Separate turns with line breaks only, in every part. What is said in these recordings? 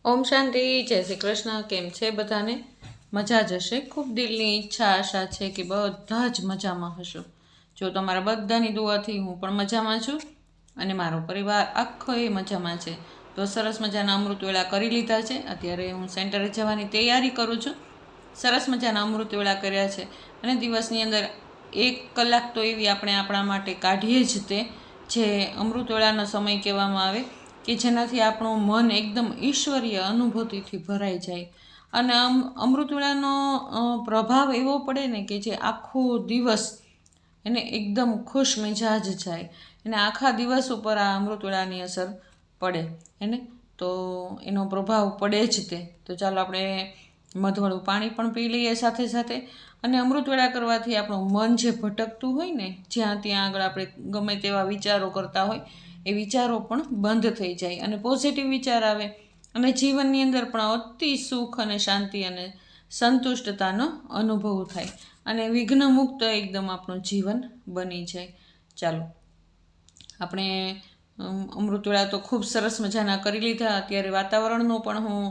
ઓમ શાંતિ, જય શ્રી કૃષ્ણ. કેમ છે બધાને? મજા જ હશે. ખૂબ દિલની ઈચ્છા આશા છે કે બધા જ મજામાં હશો. જો તમારા બધાની દુઆથી હું પણ મજામાં છું અને મારો પરિવાર આખો એ મજામાં છે. તો સરસ મજાના અમૃત વેળા કરી લીધા છે. અત્યારે હું સેન્ટરે જવાની તૈયારી કરું છું. સરસ મજાના અમૃત વેળા કર્યા છે અને દિવસની અંદર 1 કલાક તો એવી આપણે આપણા માટે કાઢીએ જ તે જે અમૃત વેળાનો સમય કહેવામાં આવે કે જેનાથી આપણું મન એકદમ ઈશ્વરીય અનુભૂતિથી ભરાઈ જાય. અને અમૃતવેળાનો પ્રભાવ એવો પડે ને કે જે આખો દિવસ એને એકદમ ખુશ મિજાજ જાય, એને આખા દિવસ ઉપર આ અમૃતવેળાની અસર પડે એને, તો એનો પ્રભાવ પડે જ તે. તો ચાલો આપણે મધવાળું પાણી પણ પી લઈએ સાથે સાથે. અને અમૃતવેળા કરવાથી આપણું મન જે ભટકતું હોય ને, જ્યાં ત્યાં આગળ આપણે ગમે તેવા વિચારો કરતા હોય, એ વિચારો પણ બંધ થઈ જાય અને પોઝિટિવ વિચાર આવે અને જીવનની અંદર પણ અતિ સુખ અને શાંતિ અને સંતુષ્ટતાનો અનુભવ થાય અને વિઘ્ન મુક્ત એકદમ આપણું જીવન બની જાય. ચાલો આપણે અમૃતવેળા તો ખૂબ સરસ મજાના કરી લીધા. અત્યારે વાતાવરણનો પણ હું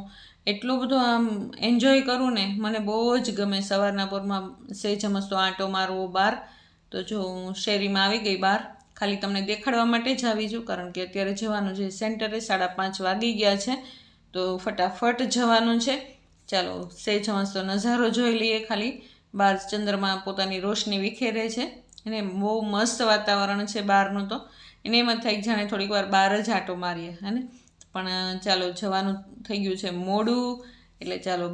એટલો બધો આમ એન્જોય કરું ને, મને બહુ જ ગમે. સવારના પોરમાં સહેજ મસ્તો આંટો મારવો બહાર. તો જો હું શેરીમાં આવી ગઈ બહાર, ખાલી તમને દેખાડવા માટે જ આવી છું, કારણ કે અત્યારે જવાનું છે સેન્ટરે. 5:30 વાગી ગયા છે તો ફટાફટ જવાનું છે. ચાલો સહેજ મસ્તો નજારો જોઈ લઈએ. ખાલી બહાર ચંદ્રમાં પોતાની રોશની વિખેરે છે અને બહુ મસ્ત વાતાવરણ છે બહારનું. તો એને એમ જ થાય જાણે થોડીક વાર બહાર જ આંટો મારીએ અને પણ ચાલો જવાનું થઈ ગયું છે મોડું, એટલે ચાલો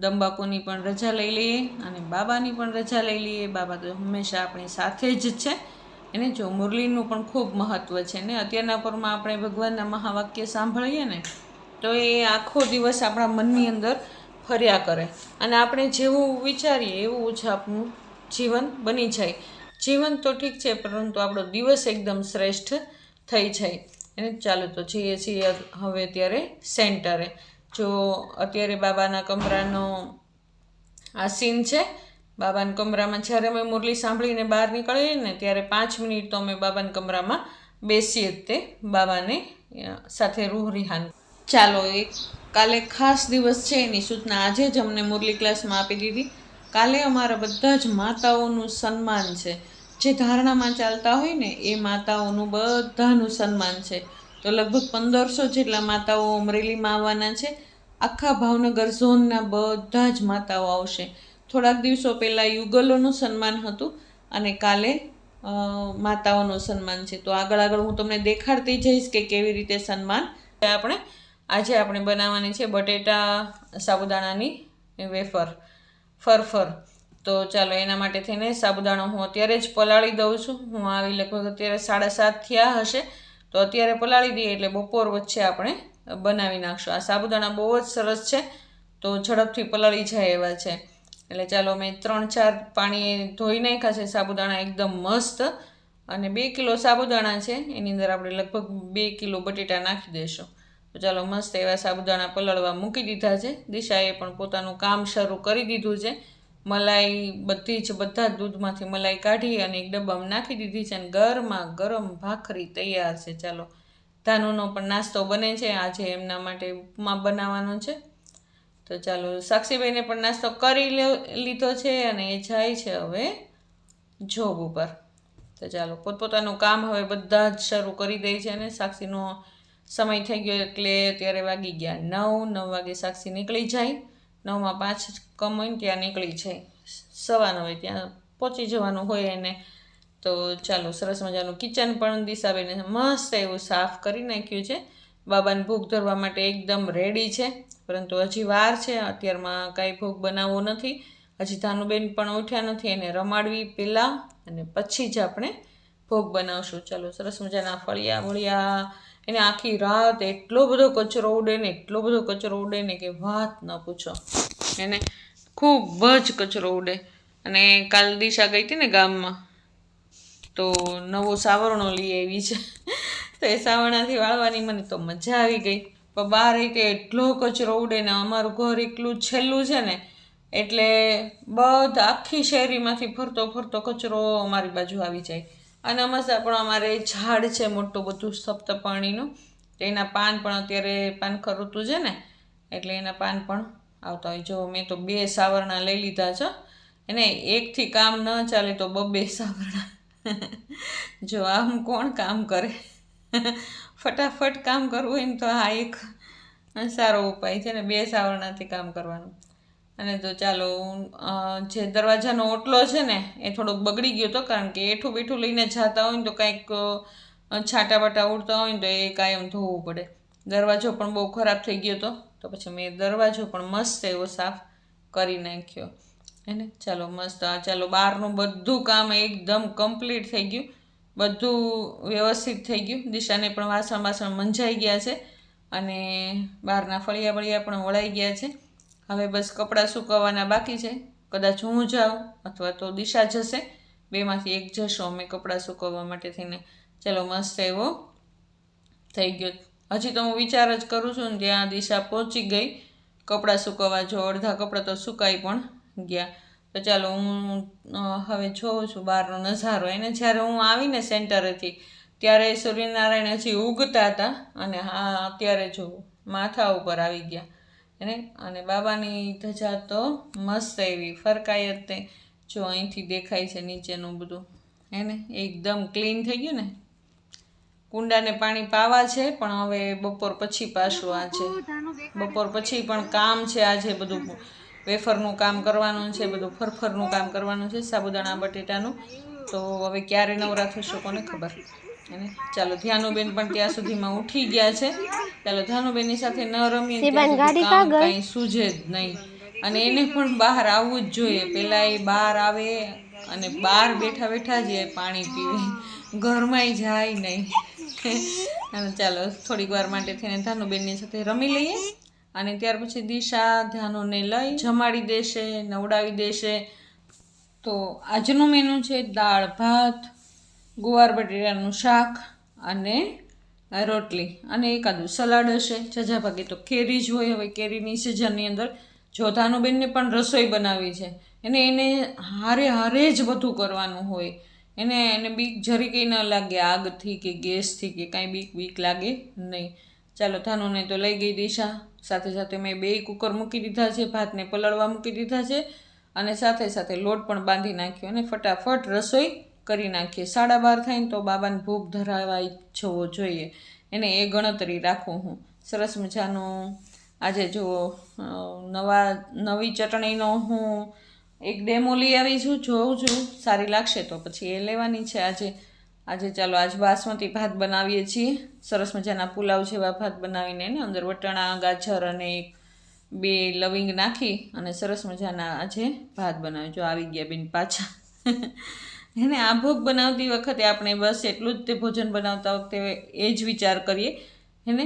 દમબાપુની પણ રજા લઈ લઈએ અને બાબાની પણ રજા લઈ લઈએ. બાબા તો હંમેશા આપણી સાથે જ છે. એને જો મુરલીનું પણ ખૂબ મહત્ત્વ છે ને. અત્યારના પરમાં આપણે ભગવાનના મહાવાક્ય સાંભળીએ ને તો એ આખો દિવસ આપણા મનની અંદર ફર્યા કરે અને આપણે જેવું વિચારીએ એવું જ આપણું જીવન બની જાય. જીવન તો ઠીક છે, પરંતુ આપણો દિવસ એકદમ શ્રેષ્ઠ થઈ જાય. એને ચાલો તો જઈએ છીએ હવે અત્યારે સેન્ટરે. જો અત્યારે બાબાના કમરાનો આ સીન છે. બાબાના કમરામાં જ્યારે અમે મુરલી સાંભળીને બહાર નીકળીએ ને ત્યારે 5 મિનિટ તો અમે બાબાના કમરામાં બેસીએ જ તે, બાબાને સાથે રૂહ રિહાન. ચાલો કાલે ખાસ દિવસ છે, એની સૂચના આજે જ અમને મુરલી ક્લાસમાં આપી દીધી. કાલે અમારા બધા જ માતાઓનું સન્માન છે. જે ધારણામાં ચાલતા હોય ને એ માતાઓનું બધાનું સન્માન છે. તો લગભગ 1500 જેટલા માતાઓ અમરેલીમાં આવવાના છે. આખા ભાવનગર ઝોનના બધા જ માતાઓ આવશે. થોડાક દિવસો પહેલાં યુગલોનું સન્માન હતું અને કાલે માતાઓનું સન્માન છે. તો આગળ હું તમને દેખાડતી જઈશ કે કેવી રીતે સન્માન. આજે આપણે બનાવવાની છે બટેટા સાબુદાણાની વેફર, ફરફર. તો ચાલો એના માટે થઈને સાબુદાણા હું અત્યારે જ પલાળી દઉં છું. હું આવી લગભગ અત્યારે 7:30 થયા હશે, તો અત્યારે પલાળી દઈએ એટલે બપોર વચ્ચે આપણે બનાવી નાખશું. આ સાબુદાણા બહુ જ સરસ છે, તો ઝડપથી પલાળી જાય એવા છે. એટલે ચાલો મેં 3-4 પાણી ધોઈ નાખ્યા છે સાબુદાણા એકદમ મસ્ત. અને 2 કિલો સાબુદાણા છે, એની અંદર આપણે લગભગ 2 કિલો બટેટા નાખી દઈશું. તો ચાલો મસ્ત એવા સાબુદાણા પલળવા મૂકી દીધા છે. દિશાએ પણ પોતાનું કામ શરૂ કરી દીધું છે. મલાઈ બધા જ દૂધમાંથી મલાઈ કાઢી અને એક ડબ્બામાં નાખી દીધી છે અને ગરમા ગરમ ભાખરી તૈયાર છે. ચાલો ધાનુનો પણ નાસ્તો બને છે. આજે એમના માટે ઉપમા બનાવવાનો છે. તો ચાલો સાક્ષીભાઈને પણ નાસ્તો કરી લીધો છે અને એ જાય છે હવે જોબ ઉપર. તો ચાલો પોતપોતાનું કામ હવે બધા જ શરૂ કરી દે છે અને સાક્ષીનો સમય થઈ ગયો એટલે અત્યારે વાગી ગયા 9 વાગે સાક્ષી નીકળી જાય. 9:05 કમ હોય ને ત્યાં નીકળી જાય. 9:15 ત્યાં પહોંચી જવાનું હોય એને. તો ચાલો સરસ મજાનું કિચન પણ દિશાબેને મસ્ત એવું સાફ કરી નાખ્યું છે. બાબાને ભોગ ધરવા માટે એકદમ રેડી છે, પરંતુ હજી વાર છે. અત્યારમાં કાંઈ ભોગ બનાવવો નથી. હજી ધાનુબેન પણ ઉઠ્યા નથી. એને રમાડવી પહેલાં અને પછી જ આપણે ભોગ બનાવશું. ચાલો સરસ મજાના ફળિયા એને આખી રાત એટલો બધો કચરો ઉડે ને કે વાત ન પૂછો. એને ખૂબ જ કચરો ઉડે. અને કાલ દિશા ગઈ હતી ને ગામમાં, તો નવો સાવરણો લઈ આવી છે. તો એ સાવરણાથી વાળવાની મને તો મજા આવી ગઈ. પણ બહાર રીતે એટલો કચરો ઉડે ને, અમારું ઘર એકલું છેલ્લું છે ને, એટલે બધા આખી શેરીમાંથી ફરતો કચરો અમારી બાજુ આવી જાય. અને મસ્ત પણ અમારે ઝાડ છે મોટું બધું સપ્તપર્ણીનું, તો એના પાન પણ અત્યારે પાનખર ઋતુ છે ને, એટલે એના પાન પણ આવતા હોય. જો મેં તો 2 સાવરણા લઈ લીધા છે. એને એકથી કામ ન ચાલે તો 2 સાવરણા. જો આમ કોણ કામ કરે? ફટાફટ કામ કરવું હોય ને તો આ એક સારો ઉપાય છે ને, 2 સાવરણાથી કામ કરવાનું. અને તો ચાલો, જે દરવાજાનો ઓટલો છે ને એ થોડોક બગડી ગયો હતો, કારણ કે એઠું બેઠું લઈને જતા હોય ને તો કાંઈક છાંટા બાટા ઉડતા હોય ને તો એ કાયમ ધોવું પડે. દરવાજો પણ બહુ ખરાબ થઈ ગયો હતો, તો પછી મેં દરવાજો પણ મસ્ત એવો સાફ કરી નાખ્યો. એને ચાલો મસ્ત, ચાલો બહારનું બધું કામ એકદમ કમ્પ્લીટ થઈ ગયું, બધું વ્યવસ્થિત થઈ ગયું. દિશાને પણ વાસણ મંજાઈ ગયા છે અને બહારના ફળિયા બળિયા પણ વળાઈ ગયા છે. હવે બસ કપડાં સૂકવવાના બાકી છે. કદાચ હું જાઉં અથવા તો દિશા જશે, 2માંથી એક જશો અમે કપડાં સૂકવવા માટે થઈને. ચાલો મસ્ત એવો થઈ ગયો. હજી તો હું વિચાર જ કરું છું ને ત્યાં દિશા પહોંચી ગઈ કપડાં સૂકવવા. જો અડધા કપડાં તો સુકાઈ પણ ગયા. તો ચાલો હું હવે જોઉં છું બહારનો નજારો. એને જ્યારે હું આવીને સેન્ટરેથી ત્યારે સૂર્યનારાયણ હજી ઉગતા હતા અને હા અત્યારે જો માથા ઉપર આવી ગયા એને. અને બાબાની ધજા તો મસ્ત એવી ફરકાઈ જ તે. જો અહીંથી દેખાય છે નીચેનું બધું એને એકદમ ક્લીન થઈ ગયું ને. કુંડાને પાણી પાવા છે પણ હવે બપોર પછી પાછું આ છે. બપોર પછી પણ કામ છે આજે, બધું વેફરનું કામ કરવાનું છે, બધું ફરફરનું કામ કરવાનું છે, સાબુદાણા બટેટાનું. તો હવે ક્યારે નવરા થશો કોને ખબર એને. ચાલો ધ્યાનુબેન પણ ત્યાં સુધીમાં ઉઠી ગયા છે. ચાલો ધ્યાનુબેનની સાથે ન રમીએ કામ કાંઈ સૂઝે જ નહીં. અને એને પણ બહાર આવવું જ જોઈએ. પહેલાં એ બહાર આવે અને બહાર બેઠા બેઠા જ એ પાણી પીવે, ઘરમાંય જાય નહીં. અને ચાલો થોડીક વાર માટે થઈને ધ્યાનુબેનની સાથે રમી લઈએ અને ત્યાર પછી દિશા ધ્યાનુને લઈ જમાડી દેશે, નવડાવી દેશે. તો આજનું મેનુ છે દાળ ભાત, ગુવાર બટેટાનું શાક અને રોટલી અને એકાદું સલાડ હશે. જજા ભાગે તો કેરી જ હોય. હવે કેરીની સિઝનની અંદર જો ધાનુબેનને પણ રસોઈ બનાવી છે, એને હારે હારે જ બધું કરવાનું હોય. એને બીક જરી કંઈ ન લાગે આગથી કે ગેસથી કે કાંઈ બીક લાગે નહીં. ચાલો ધાનુને તો લઈ ગઈ દિશા. સાથે સાથે મેં 2 કુકર મૂકી દીધા છે, ભાતને પલળવા મૂકી દીધા છે અને સાથે સાથે લોટ પણ બાંધી નાખ્યો અને ફટાફટ રસોઈ કરી નાખીએ. 12:30 થાય ને તો બાબાને ભૂખ ધરાવાઈ જવો જોઈએ, એને એ ગણતરી રાખું હું. સરસ મજાનું આજે જુઓ નવી ચટણીનો હું એક ડેમો લઈ આવી છું. જોઉં છું સારી લાગશે તો પછી એ લેવાની છે આજે. ચાલો આજ બાસમતી ભાત બનાવીએ છીએ. સરસ મજાના પુલાવ જેવા ભાત બનાવીને એને અંદર વટાણા, ગાજર અને 2 લવિંગ નાખી અને સરસ મજાના આજે ભાત બનાવ્યો. જો આવી ગયા બેન પાછા. એને આ ભોગ બનાવતી વખતે આપણે બસ એટલું જ તે ભોજન બનાવતા વખતે એ જ વિચાર કરીએ એને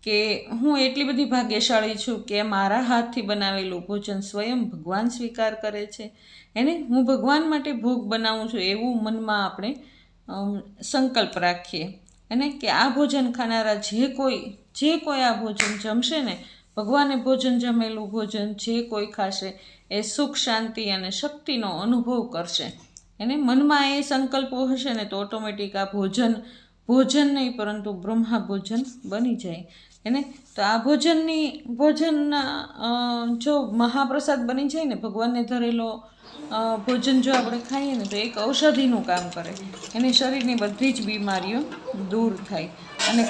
કે હું એટલી બધી ભાગ્યશાળી છું કે મારા હાથથી બનાવેલું ભોજન સ્વયં ભગવાન સ્વીકાર કરે છે. એને હું ભગવાન માટે ભોગ બનાવું છું એવું મનમાં આપણે સંકલ્પ રાખીએ. અને કે આ ભોજન ખાનારા જે કોઈ આ ભોજન જમશે ને, ભગવાને ભોજન જમેલું ભોજન જે કોઈ ખાશે એ સુખ, શાંતિ અને શક્તિનો અનુભવ કરશે. એને મનમાં એ સંકલ્પો હશે ને તો ઓટોમેટિક આ ભોજન નહીં પરંતુ બ્રહ્મા ભોજન બની જાય. એને તો આ ભોજનના જો મહાપ્રસાદ બની જાય ને, ભગવાનને ધરેલો ભોજન જો આપણે ખાઈએ ને તો એક ઔષધિનું કામ કરે. એની શરીરની બધી જ બીમારીઓ દૂર થાય અને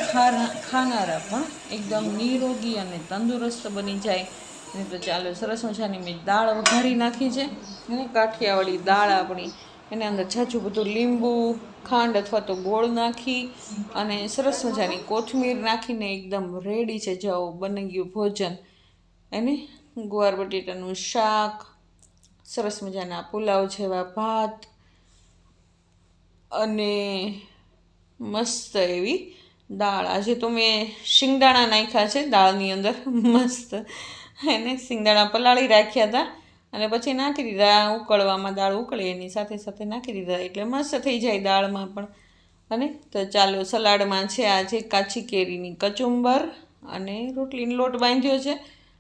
ખાનારા પણ એકદમ નિરોગી અને તંદુરસ્ત બની જાય. અને તો ચાલો સરસ મજાની મેં દાળ વઘારી નાખી છે. એને કાઠિયાવાડી દાળ આપણી, એને અંદર ઝાઝું બધું લીંબુ, ખાંડ અથવા તો ગોળ નાખી અને સરસ મજાની કોથમીર નાખીને એકદમ રેડી છે. જાઓ બની ગયું ભોજન. એને ગુવાર બટેટાનું શાક, સરસ મજાના પુલાવ જેવા ભાત અને મસ્ત એવી દાળ. આજે તો મેં શિંગદાણા નાખ્યા છે દાળની અંદર મસ્ત. એને શિંગદાણા પલાળી રાખ્યા હતા અને પછી નાખી દીધા ઉકળવામાં. દાળ ઉકળે એની સાથે સાથે નાખી દીધા એટલે મસ્ત થઈ જાય દાળમાં પણ. અને તો ચાલો સલાડમાં છે આજે કાચી કેરીની કચુંબર અને રોટલીનો લોટ બાંધ્યો છે.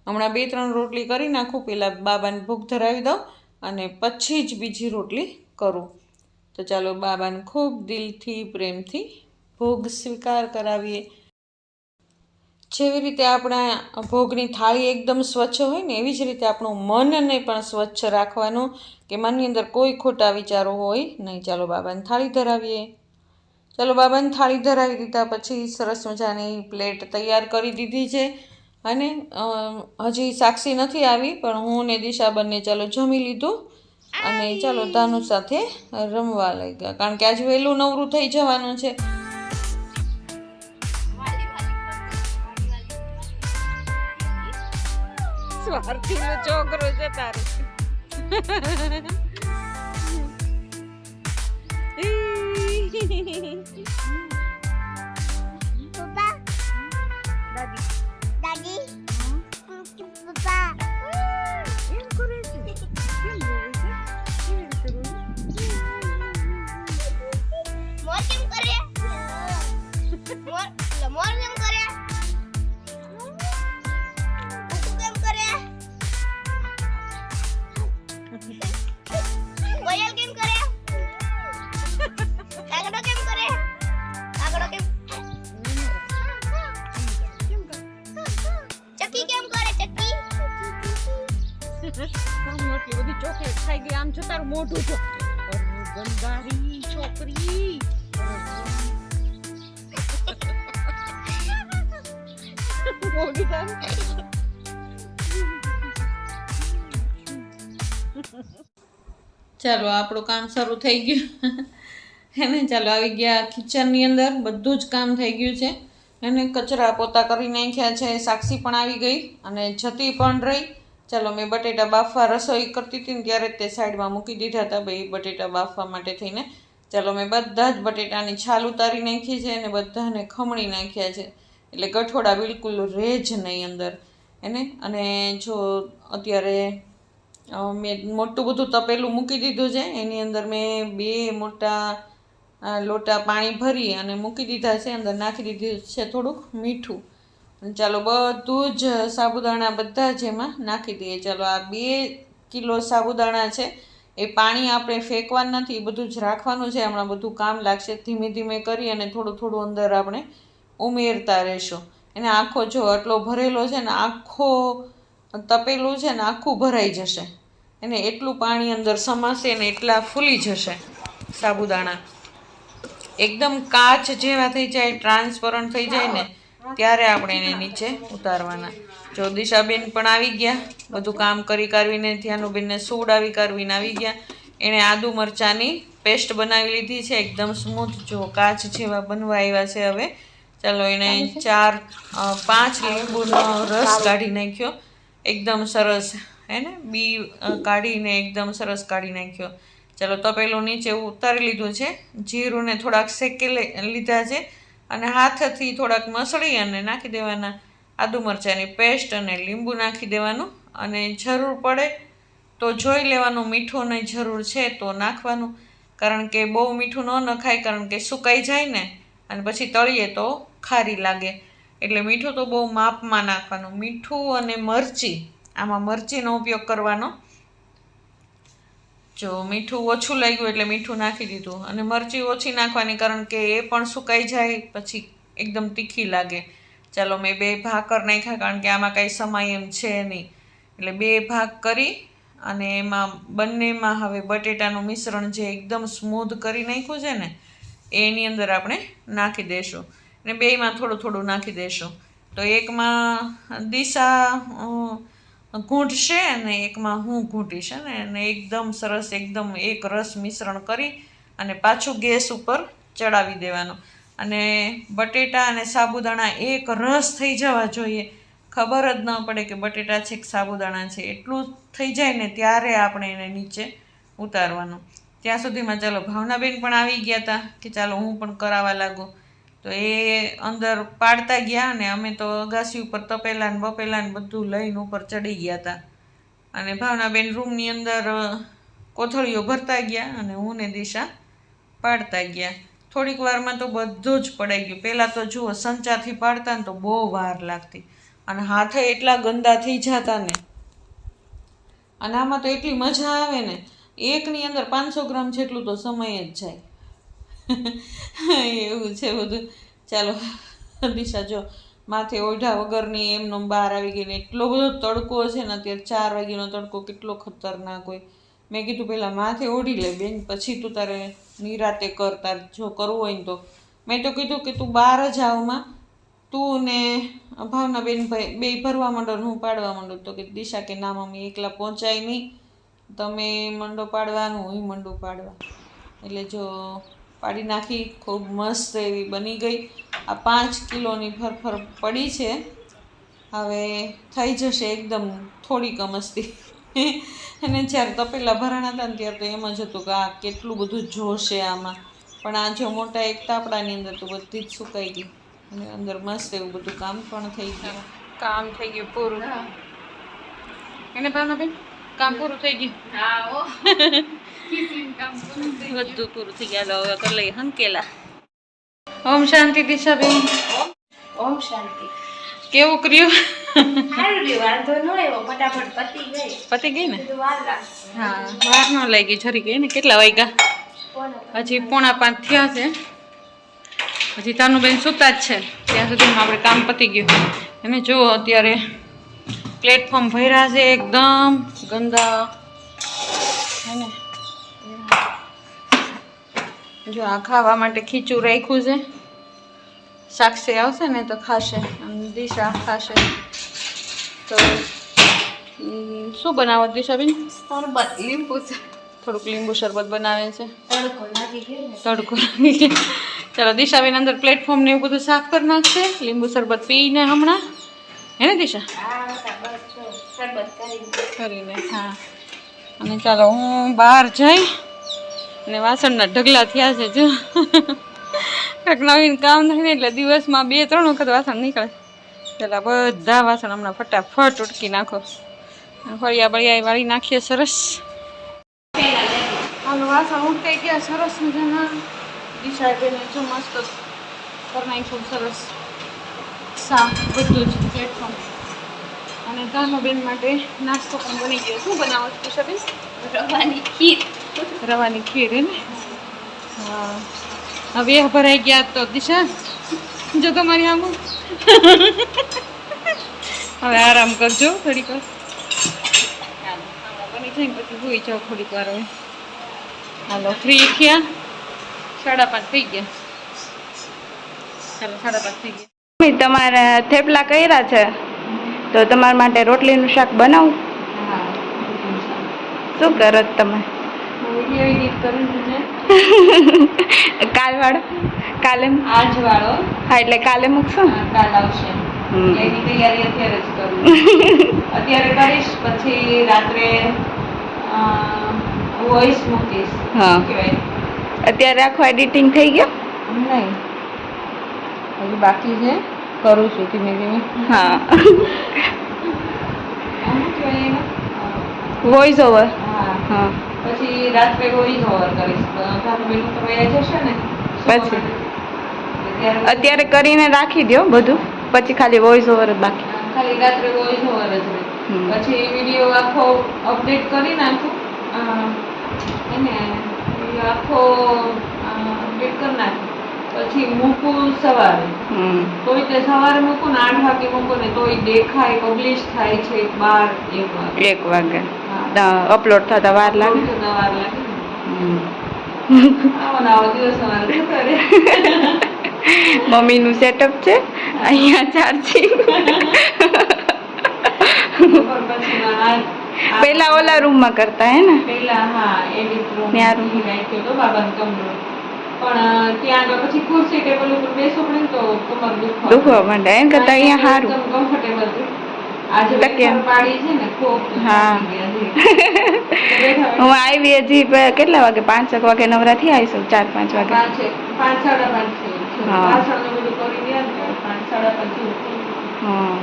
હમણાં 2-3 રોટલી કરી નાખું, પહેલાં બાબાને ભોગ ધરાવી દઉં અને પછી જ બીજી રોટલી કરું. તો ચાલો બાબાને ખૂબ દિલથી પ્રેમથી ભોગ સ્વીકાર કરાવીએ. જેવી રીતે આપણા ભોગની થાળી એકદમ સ્વચ્છ હોય ને એવી જ રીતે આપણું મનને પણ સ્વચ્છ રાખવાનું કે મનની અંદર કોઈ ખોટા વિચારો હોય નહીં. ચાલો બાબાને થાળી ધરાવીએ. ચાલો બાબાને થાળી ધરાવી દીધા પછી સરસ મજાની પ્લેટ તૈયાર કરી દીધી છે. અને હજી સાક્ષી નથી આવી પણ હું ને દિશા બંને ચાલો જમી લીધું અને ચાલો ધાનુ સાથે રમવા લઈ ગયા કારણ કે આજે વહેલું નવરું થઈ જવાનું છે. સ્વાર્થીનો છોકરો છે તારું. મોટી બધી ચોકલેટ ખાઈ ગઈ. આમ જો તારું મોઢું જો ગંગારી છોકરી. ચાલો આપણું કામ શરૂ થઈ ગયું એને ચાલો આવી ગયા કિચનની અંદર. બધું જ કામ થઈ ગયું છે એને કચરા પોતા કરી નાખ્યા છે. સાક્ષી પણ આવી ગઈ અને જતી પણ રહી. ચાલો મેં બટેટા બાફવા રસોઈ કરતી હતી ને ત્યારે તે સાઈડમાં મૂકી દીધા હતા ભાઈ બટેટા બાફવા માટે થઈને. ચાલો મેં બધા જ બટેટાની છાલ ઉતારી નાખી છે અને બધાને ખમણી નાખ્યા છે એટલે ગઠોડા બિલકુલ રહે જ નહીં અંદર એને. અને જો અત્યારે મેં મોટું બધું તપેલું મૂકી દીધું છે. એની અંદર મેં 2 મોટા લોટા પાણી ભરી અને મૂકી દીધા છે. અંદર નાખી દીધું છે થોડુંક મીઠું. ચાલો બધું જ સાબુદાણા બધા જ એમાં નાખી દઈએ. ચાલો આ 2 કિલો સાબુદાણા છે એ પાણી આપણે ફેંકવાનું નથી, બધું જ રાખવાનું છે. હમણાં બધું કામ લાગશે. ધીમે ધીમે કરી અને થોડું થોડું અંદર આપણે ઉમેરતા રહેશું. એને આખો જો આટલો ભરેલો છે ને આખો તપેલું છે ને આખું ભરાઈ જશે. એને એટલું પાણી અંદર સમાશે ને એટલા ફૂલી જશે સાબુદાણા. એકદમ કાચ જેવા થઈ જાય, ટ્રાન્સપરન્ટ થઈ જાય ને ત્યારે આપણે એને નીચે ઉતારવાના. જો દિશાબેન પણ આવી ગયા, બધું કામ કરી કાઢવીને ધ્યાનુબેનને સુવડાવી કાઢવીને આવી ગયા. એણે આદુ મરચાંની પેસ્ટ બનાવી લીધી છે એકદમ સ્મૂથ. જો કાચ જેવા બનવા આવ્યા છે હવે. ચાલો એને 4-5 લીંબુનો રસ કાઢી નાખ્યો એકદમ સરસ હે ને, બી કાઢીને એકદમ સરસ કાઢી નાખ્યો. ચાલો તપેલું નીચે ઉતારી લીધું છે. જીરુંને થોડાક શેકી લીધા છે અને હાથથી થોડાક મસળી અને નાખી દેવાના આદુ મરચાંની પેસ્ટ અને લીંબુ નાખી દેવાનું. અને જરૂર પડે તો જોઈ લેવાનું, મીઠુંની જરૂર છે તો નાખવાનું. કારણ કે બહુ મીઠું ન નખાય કારણ કે સુકાઈ જાય ને અને પછી તળીએ તો ખારી લાગે. એટલે મીઠું તો બહુ માપમાં નાખવાનું. મીઠું અને મરચી, આમાં મરચીનો ઉપયોગ કરવાનો. જો મીઠું ઓછું લાગ્યું એટલે મીઠું નાખી દીધું અને મરચી ઓછી નાખવાની કારણ કે એ પણ સુકાઈ જાય પછી એકદમ તીખી લાગે. ચાલો મેં 2 ભાગ કરી નાખ્યા કારણ કે આમાં કાંઈ સમય એમ છે નહીં. એટલે 2 ભાગ કરી અને એમાં બંનેમાં હવે બટેટાનું મિશ્રણ જે એકદમ સ્મૂધ કરી નાખ્યું છે ને એની અંદર આપણે નાખી દઈશું. અને 2માં થોડું થોડું નાખી દઈશું. તો એકમાં દિશા ઘૂંટશે અને એકમાં હું ઘૂંટીશ અને એકદમ સરસ એકદમ એક રસ મિશ્રણ કરી અને પાછું ગેસ ઉપર ચડાવી દેવાનું. અને બટેટા અને સાબુદાણા એક રસ થઈ જવા જોઈએ, ખબર જ ન પડે કે બટેટા છે કે સાબુદાણા છે. એટલું થઈ જાય ને ત્યારે આપણે એને નીચે ઉતારવાનું. ત્યાં સુધીમાં ચાલો ભાવનાબેન પણ આવી ગયા હતા કે ચાલો હું પણ કરાવવા લાગું. તો એ અંદર પાડતા ગયા અને અમે તો અગાસી ઉપર તપેલાને બપેલાને બધું લઈને ઉપર ચડી ગયા હતા. અને ભાવનાબેન રૂમની અંદર કોથળીઓ ભરતા ગયા અને હું ને દિશા પાડતા ગયા. થોડીક વારમાં તો બધું જ પડાઈ ગયું. પહેલાં તો જુઓ સંચાથી પાડતા ને તો બહુ વાર લાગતી અને હાથે એટલા ગંદા થઈ જતા ને. અને આમાં તો એટલી મજા આવે ને, એકની અંદર 500 ગ્રામ જેટલું તો સમય જ જાય એવું છે બધું. ચાલો દિશા જો માથે ઓઢા વગરની એમનો બહાર આવી ગઈ ને એટલો બધો તડકો છે ને અત્યારે 4 વાગ્યાનો તડકો કેટલો ખતરનાક હોય. મેં કીધું પહેલાં માથે ઓઢી લે બેન, પછી તું તારે નિરાતે કર, તારે જો કરવું હોય ને તો. મેં તો કીધું કે તું બહાર જ આવમાં, તું ને ભાવના બેન ભાઈ બે ભરવા માંડો ને હું પાડવા માંડું. તો કે દિશા કે ના મમ્મી એકલા પહોંચાય નહીં, તમે મંડો પાડવાનું હું મંડું પાડવા. એટલે જો પાડી નાખી, ખૂબ મસ્ત એવી બની ગઈ. આ 5 કિલોની ફરફર પડી છે. હવે થઈ જશે એકદમ થોડીક મસ્તી. અને જ્યારે તપેલા ભરાણા હતા ને ત્યારે તો એમ જ હતું કે આ કેટલું બધું જોશે આમાં, પણ આ જો મોટા એક તાપડાની અંદર તો બધી જ સુકાઈ ગઈ અને અંદર મસ્ત એવું બધું કામ પણ થઈ ગયું. કામ થઈ ગયું પૂરું. એને ભાવનાબેન કામ પૂરું થઈ ગયું. બધું પૂરું થઈ ગયા. હવે કરી લઈએ હંકેલા. ઓમ શાંતિ દિશાબેન.
ઓમ શાંતિ.
કેવું કર્યું?
વાંધો ન આવ્યો, ફટાફટ પતી ગઈ.
પતી ગઈ ને?
વાર લાગશે.
હા, વાર ન લાગી, જરી ગઈ ને. કેટલા વાગ્યા? હજી 4:45 થયા છે. હજી તાનુબેન સૂતા જ છે, ત્યાં સુધીમાં આપણે કામ પતી ગયું. અને જો અત્યારે પ્લેટફોર્મ ભર્યા છે એકદમ ગંદા હે ને. જો આ ખાવા માટે ખીચું રાખ્યું છે. સાક્ષી આવશે ને તો ખાશે, અને દિશા ખાશે. તો શું બનાવો દિશાબેન?
શરબત લીંબુ છે.
થોડુંક લીંબુ શરબત બનાવે છે.
તડકો લાગી ગયો ને.
તડકો લાગી ગયો. ચાલો દિશાબેન અંદર પ્લેટફોર્મ ને એવું બધું સાફ કરી નાખશે. લીંબુ શરબત પીને હમણાં, હે ને દિશા?
બસ જો શરબત
કરીને. હા, અને ચાલો હું બહાર જઈ અને વાસણના ઢગલા થયા છે. જો કંઈક નવીન કામ થાય ને એટલે દિવસમાં 2-3 વખત વાસણ નીકળે. પેલા બધા વાસણ હમણાં ફટાફટ ઉટકી નાખો. ફળિયા બળિયા વાળી નાખીએ સરસ. હાલો વાસણ ઉટકાઈ ગયા સરસ મજાના. દિશા બેને જો મસ્ત કરી નાખ્યું સરસ સાફ બધું જ પ્લેટફોર્મ. અને ધાનુબેન માટે નાસ્તો પણ બની ગયો. શું બનાવો છો દિશાબેન?
રવાની ખીર.
રવાની ખીર હે ને? હા. હવે ભરાઈ ગયા તો દિશા જો તમારી આમ હવે આરામ કરજો થોડીક વાર. બની જાય ને પછી હોઈ જાઓ થોડીક વાર. હવે હાલો ફ્રી થયા. 5:30 થઈ ગયા. ચાલો 5:30 થઈ ગયા.
તમારા થેપલા કર્યા છે તો તમારા માટે રોટલીનું શાક બનાવું.
હા,
શું કરો તમે?
વિડીયો એડિટ કરું છું.
કાલ વાળો? કાલે?
આજ વાળો.
હા, એટલે કાલે મૂકશો?
કાલ આવશે. એની તૈયારી અત્યારે જ કરું. અત્યારે કરીશ, પછી રાત્રે વોઇસ મૂકીશ.
હા.
કહેવાય
અત્યારે આખો એડિટિંગ થઈ ગયો?
નહીં, હજી બાકી છે. કરું છું ધીમે ધીમે.
હા.
આમ કહેવાય એને?
Voice over.
હા.
હા.
પછી રાત્રે વોઇસ ઓવર કરીશ. ધાનુબેન તો વયા જશે ને
પછી
ત્યારે
અત્યારે કરીને રાખી દો બધું, પછી ખાલી વોઇસ ઓવર જ બાકી.
ખાલી રાત્રે વોઇસ ઓવર જ રહે. પછી વિડીયો આખો અપડેટ કરી નાખું. એને વિડીયો આખો અપડેટ કરી નાખું, પછી મૂકું સવારે. તોય તે સવારે મૂકું ને 8 વાગે મૂકું ને તોય દેખાય પબ્લિશ થાય છે 12-1
1 વાગે અપલોડ થતા વાર લાગે.
વાર લાગે. આવો ને આવો દિવસ અમારે જતો રહે.
મમ્મીનું સેટઅપ છે અહીંયા ચાર્જિંગ. પેલા ઓલા રૂમમાં કરતા હે ને?
પેલા હા એડિટ રૂમ
ત્યાં
રાખ્યો તો બાબાનો કમરો, પણ ત્યાં આગળ પછી ખુરશી ટેબલ ઉપર બેસો પડે તો કમર
દુખવા માંડે. એમ કરતા અહીંયા સારું
કમ્ફર્ટેબલ. આજે વેફર પાડી છે ને ખૂબ.
હા. હું આવી હજી કેટલા વાગે? 5 વાગે નવરાથી આવીશું. 4-5 વાગે.
5-5:30 છે.
હા.
વાસણ ને બધું કરી દે ને 5-5:30.
હા.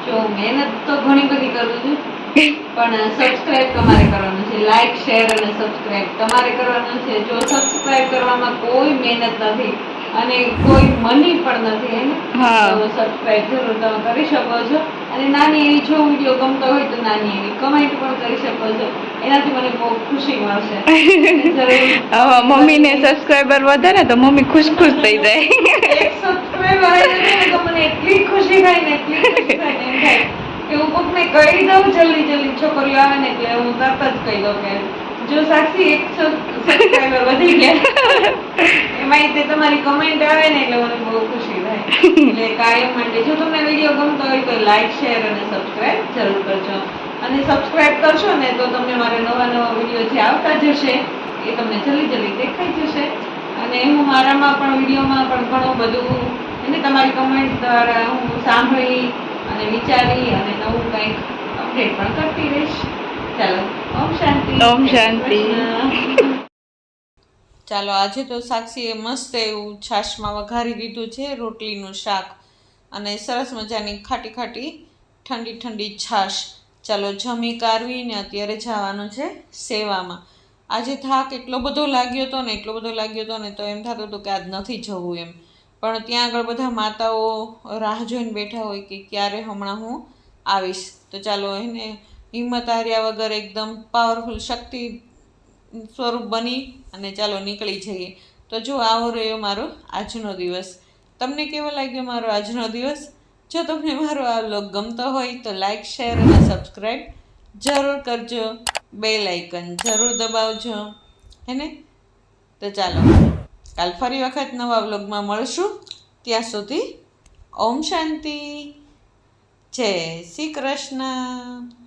જો મહેનત તો ઘણી બધી કરું છું, પણ સબસ્ક્રાઇબ તમારે કરવાનું છે. લાઈક, શેર અને સબસ્ક્રાઇબ તમારે કરવાનું છે. જો સબસ્ક્રાઇબ કરવામાં કોઈ મહેનત નથી અને કોઈ મની પણ પણ નથી એને
હા.
તો સબસ્ક્રાઇબ જરૂર તમે કરી શકો છો અને નાની એવી જો વિડીયો ગમતો હોય તો નાની એવી કમેન્ટ પણ કરી શકો છો, એનાથી મને બહુ ખુશી મળશે.
હવે મમ્મીને સબસ્ક્રાઈબર વધે ને તો મમ્મી ખુશ ખુશ થઈ જાય.
એક સબસ્ક્રાઇબર આવી જાય ને તો મને એટલી ખુશી થાય ને એટલી ખુશી થાય ને એમ થાય કે હું કોકને કહી દઉં જલ્દી છોકરીઓ આવે ને એટલે હું તરત જ કહી દઉં કે જો સાક્ષી એક સબસ્ક્રાઇબર વધી ગયા. એમાં તે તમારી કમેન્ટ આવે ને એટલે મને બહુ ખુશી થાય. એટલે કાયમ માટે જો તમને વિડીયો ગમતો હોય તો લાઈક શેર અને સબસ્ક્રાઇબ જરૂર કરજો અને સબસ્ક્રાઇબ કરશો ને તો તમને મારે નવા વિડીયો જે આવતા જશે એ તમને જલ્દી દેખાઈ જશે અને હું મારામાં પણ વિડીયોમાં પણ ઘણું બધું એને તમારી કમેન્ટ દ્વારા હું સાંભળી અને વિચારી અને નવું કંઈક અપડેટ પણ કરતી રહીશ. ચાલો, ઓમ શાંતિ.
ઓમ શાંતિ.
ચાલો, આજે તો સાક્ષીએ મસ્ત એવું છાશમાં વઘારી દીધું છે રોટલીનું શાક અને સરસ મજાની ખાટી ખાટી ઠંડી ઠંડી છાશ. ચાલો જમી કારવીને અત્યારે જવાનું છે સેવામાં. આજે થાક એટલો બધો લાગ્યો હતો ને તો એમ થતું હતું કે આજ નથી જવું એમ, પણ ત્યાં આગળ બધા માતાઓ રાહ જોઈને બેઠા હોય કે ક્યારે હમણાં હું આવીશ. તો ચાલો એને હિંમત હાર્યા વગર એકદમ પાવરફુલ શક્તિ સ્વરૂપ બની અને ચાલો નીકળી જઈએ. તો જો આવો રહ્યો મારો આજનો દિવસ. તમને કેવો લાગ્યો મારો આજનો દિવસ? જો તમને મારો આ વ્લોગ ગમતો હોય તો લાઈક શેર અને સબસ્ક્રાઈબ જરૂર કરજો, બેલ આઇકન જરૂર દબાવજો હેને. તો ચાલો કાલ ફરી વખત નવા વ્લોગમાં મળશું. ત્યાં સુધી ઓમ શાંતિ. જય શ્રી કૃષ્ણ.